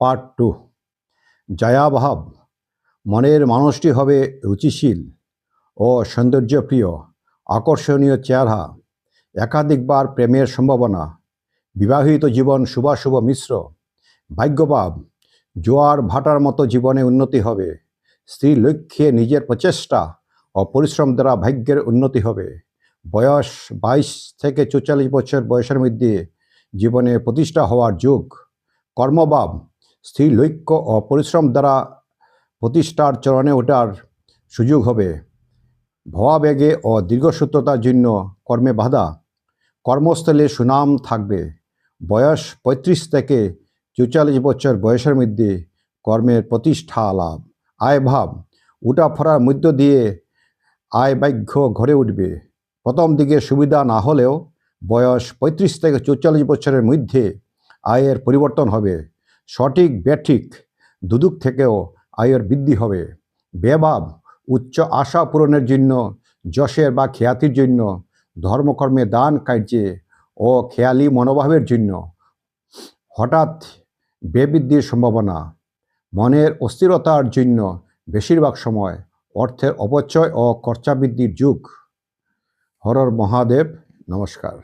Part 2। জায়াভাব। মনের মানুষটি হবে রুচিশীল ও সৌন্দর্যপ্রিয়, আকর্ষণীয় চেহারা, একাধিকবার প্রেমের সম্ভাবনা, বিবাহিত জীবন শুভাশুভ মিশ্র। ভাগ্যভাব। জোয়ার ভাটার মতো জীবনে উন্নতি হবে, স্ত্রীর লক্ষ্যে নিজের প্রচেষ্টা ও পরিশ্রম দ্বারা ভাগ্যের উন্নতি হবে। বয়স 22 থেকে 44 বছর বয়সের মধ্যে জীবনে প্রতিষ্ঠা হওয়ার যুগ। কর্মভাব। স্ত্রীর লক্ষ্য ও পরিশ্রম দ্বারা প্রতিষ্ঠার চরণে ওঠার সুযোগ হবে। ভবাবেগে ও দীর্ঘসূত্রতার জন্য কর্মে বাধা, কর্মস্থলে সুনাম থাকবে। বয়স 35 থেকে 44 বছর বয়সের মধ্যে কর্মের প্রতিষ্ঠা লাভ। আয়ভাব। উঠাফড়ার মধ্য দিয়ে আয় ভাগ্য ঘরে উঠবে। প্রথম দিকে সুবিধা না হলেও বয়স 35 থেকে 44 বছরের মধ্যে আয়ের পরিবর্তন হবে। সঠিক ব্যাঠিক দুদুক থেকেও আয়ের বৃদ্ধি হবে। ব্যয়ভাব। উচ্চ আশা পূরণের জন্য, যশের বা খ্যাতির জন্য, ধর্মকর্মে দান কার্যে ও খেয়ালি মনোভাবের জন্য হঠাৎ ব্যয়বৃদ্ধির সম্ভাবনা। মনের অস্থিরতার জন্য বেশিরভাগ সময় অর্থের অপচয় ও খরচা বৃদ্ধির যুগ। হরর মহাদেব। নমস্কার।